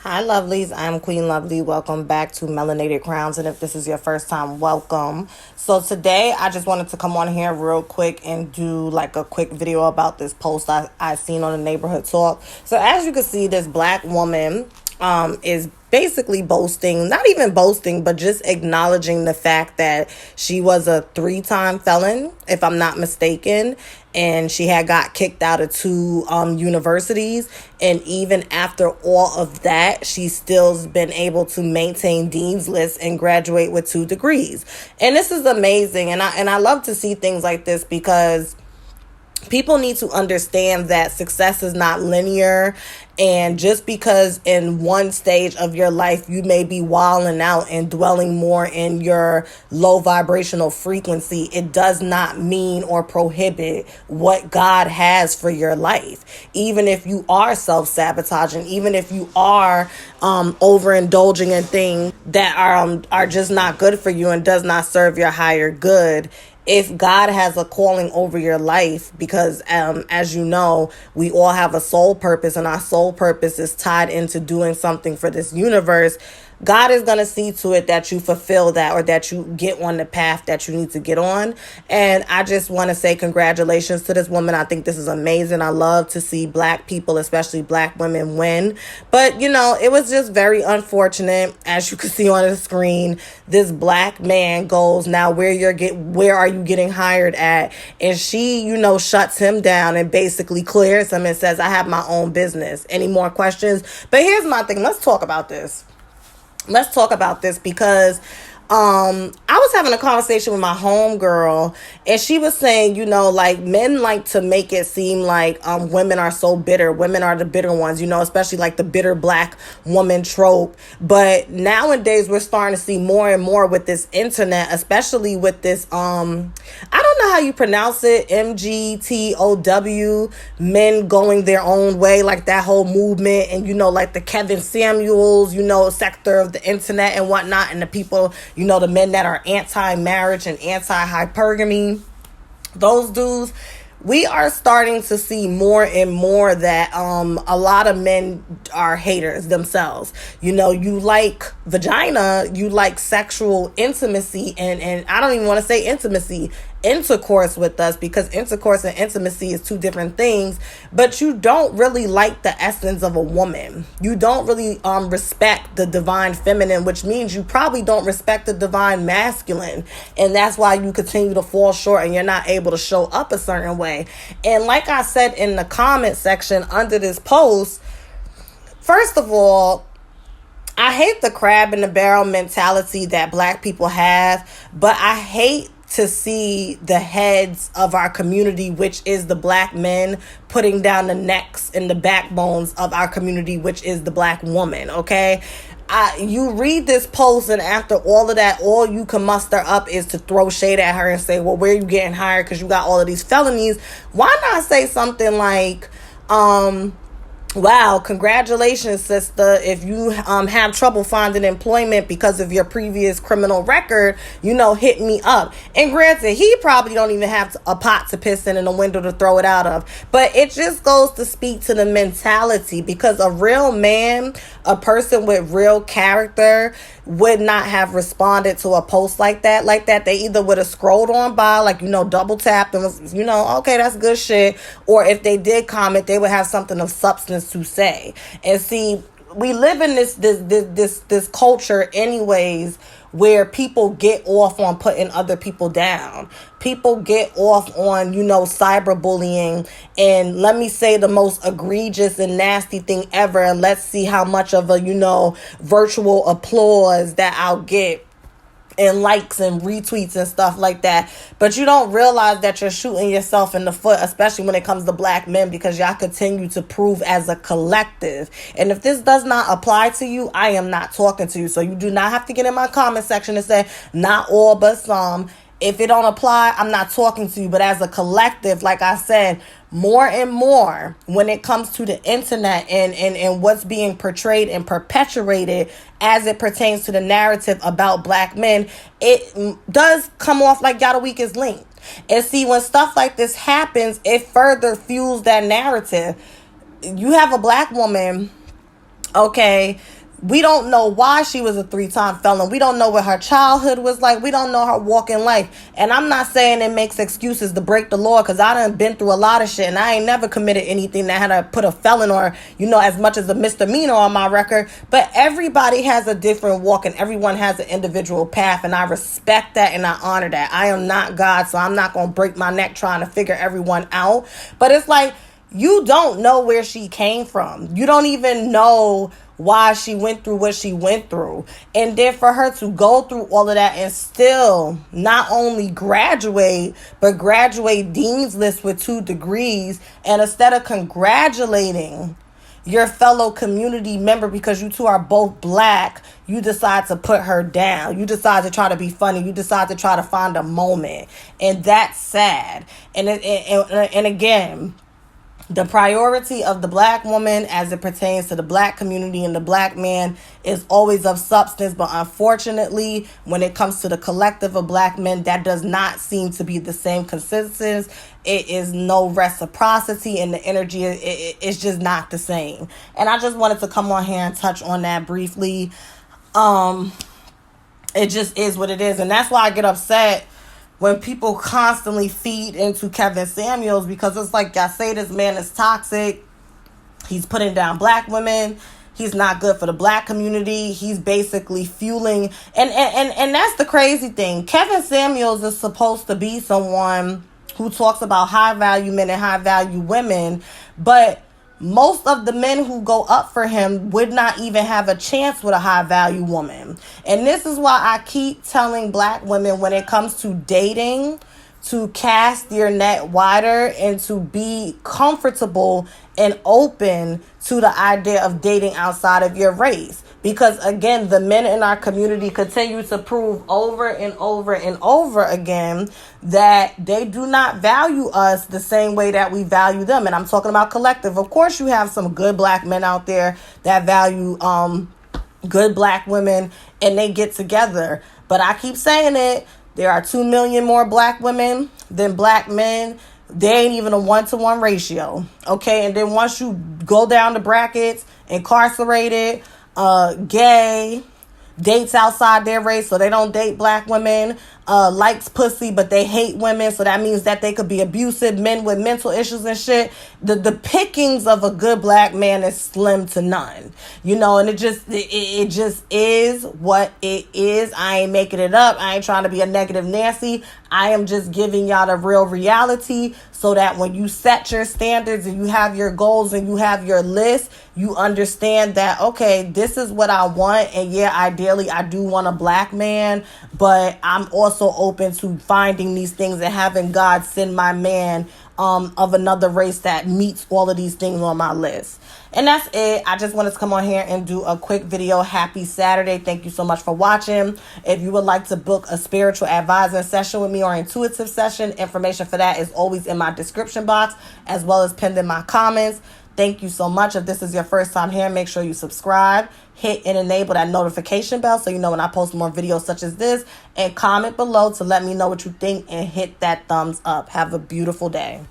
Hi, lovelies. I'm Queen Lovelee. Welcome back to Melanated Crowns. And if this is your first time, welcome. So today, I just wanted to come on here real quick and do like a quick video about this post I seen on the neighborhood talk. So as you can see, this black woman is basically boasting, not even boasting, but just acknowledging the fact that she was a 3-time felon, if I'm not mistaken, and she had got kicked out of 2 universities. And even after all of that, she still's been able to maintain dean's list and graduate with 2 degrees. And this is amazing. And I love to see things like this because people need to understand that success is not linear. And just because in one stage of your life you may be wilding out and dwelling more in your low vibrational frequency, it does not mean or prohibit what God has for your life. Even if you are self-sabotaging, even if you are overindulging in things that are just not good for you and does not serve your higher good, if God has a calling over your life, because as you know, we all have a soul purpose, and our soul purpose is tied into doing something for this universe, God is going to see to it that you fulfill that, or that you get on the path that you need to get on. And I just want to say congratulations to this woman. I think this is amazing. I love to see black people, especially black women, win. But, you know, it was just very unfortunate. As you can see on the screen, this black man goes, now where are you getting hired at? And she, you know, shuts him down and basically clears him and says, I have my own business. Any more questions? But here's my thing. Let's talk about this because I was having a conversation with my homegirl, and she was saying, you know, like, men like to make it seem like women are so bitter. Women are the bitter ones, you know, especially like the bitter black woman trope. But nowadays we're starting to see more and more with this internet, especially with this, I don't know how you pronounce it, MGTOW, men going their own way, like that whole movement. And, you know, like the Kevin Samuels, you know, sector of the internet and whatnot, and the people, you know, the men that are anti-marriage and anti-hypergamy, those dudes. We are starting to see more and more that a lot of men are haters themselves. You know, you like vagina, you like sexual intimacy, and I don't even want to say intimacy, intercourse with us, because intercourse and intimacy is 2 different things. But you don't really like the essence of a woman. You don't really respect the divine feminine, which means you probably don't respect the divine masculine, and that's why you continue to fall short and you're not able to show up a certain way. And like I said in the comment section under this post, first of all, I hate the crab in the barrel mentality that black people have, but I hate to see the heads of our community, which is the black men, putting down the necks and the backbones of our community, which is the black woman, okay? You read this post, and after all of that, all you can muster up is to throw shade at her and say, well, where are you getting hired? Because you got all of these felonies. Why not say something like, wow, congratulations, sister. If you have trouble finding employment because of your previous criminal record, you know, hit me up. And granted, he probably don't even have a pot to piss in and a window to throw it out of. But it just goes to speak to the mentality, because a real man, a person with real character, would not have responded to a post like that. They either would have scrolled on by, like, you know, double tapped and was, you know, okay, that's good shit. Or if they did comment, they would have something of substance to say. And see, we live in this culture anyways, where people get off on putting other people down. People get off on, you know, cyberbullying. And let me say the most egregious and nasty thing ever, and let's see how much of a, you know, virtual applause that I'll get, and likes and retweets and stuff like that. But you don't realize that you're shooting yourself in the foot, especially when it comes to black men, because y'all continue to prove as a collective. And if this does not apply to you, I am not talking to you. So you do not have to get in my comment section and say, not all but some. If it don't apply, I'm not talking to you. But as a collective, like I said, more and more when it comes to the internet and what's being portrayed and perpetuated as it pertains to the narrative about black men, it does come off like y'all the weakest link. And see, when stuff like this happens, it further fuels that narrative. You have a black woman, okay, We don't know why she was a 3-time felon. We don't know what her childhood was like. We don't know her walk in life. And I'm not saying it makes excuses to break the law, because I done been through a lot of shit and I ain't never committed anything that had to put a felon or, as much as a misdemeanor on my record. But everybody has a different walk and everyone has an individual path. And I respect that and I honor that. I am not God, so I'm not going to break my neck trying to figure everyone out. But it's like, you don't know where she came from. You don't even know why she went through what she went through. And then for her to go through all of that and still not only graduate, but graduate Dean's List with 2 degrees. And instead of congratulating your fellow community member because you two are both black, you decide to put her down. You decide to try to be funny. You decide to try to find a moment. And that's sad. And again, the priority of the black woman as it pertains to the black community and the black man is always of substance. But unfortunately, when it comes to the collective of black men, that does not seem to be the same consensus. It is no reciprocity, and the energy is just not the same. And I just wanted to come on here and touch on that briefly. It just is what it is. And that's why I get upset when people constantly feed into Kevin Samuels, because it's like, y'all say this man is toxic. He's putting down black women. He's not good for the black community. He's basically fueling. And that's the crazy thing. Kevin Samuels is supposed to be someone who talks about high value men and high value women. But most of the men who go up for him would not even have a chance with a high value woman. And this is why I keep telling black women, when it comes to dating, to cast your net wider and to be comfortable and open to the idea of dating outside of your race. Because again, the men in our community continue to prove over and over and over again that they do not value us the same way that we value them. And I'm talking about collective. Of course, you have some good black men out there that value good black women and they get together. But I keep saying it, there are 2 million more black women than black men. They ain't even a 1-to-1 ratio. Okay. And then once you go down the brackets, incarcerated, gay, dates outside their race, so they don't date black women, likes pussy, but they hate women, so that means that they could be abusive, men with mental issues and shit. The pickings of a good black man is slim to none, and it just is what it is. I ain't making it up. I ain't trying to be a negative Nancy. I am just giving y'all the real reality, so that when you set your standards and you have your goals and you have your list, you understand that, okay, this is what I want. And yeah, ideally I do want a black man, but I'm also open to finding these things and having God send my man of another race that meets all of these things on my list. And that's it. I just wanted to come on here and do a quick video. Happy Saturday. Thank you so much for watching. If you would like to book a spiritual advising session with me or intuitive session, information for that is always in my description box, as well as pinned in my comments. Thank you so much. If this is your first time here, make sure you subscribe, hit and enable that notification bell so you know when I post more videos such as this, and comment below to let me know what you think and hit that thumbs up. Have a beautiful day.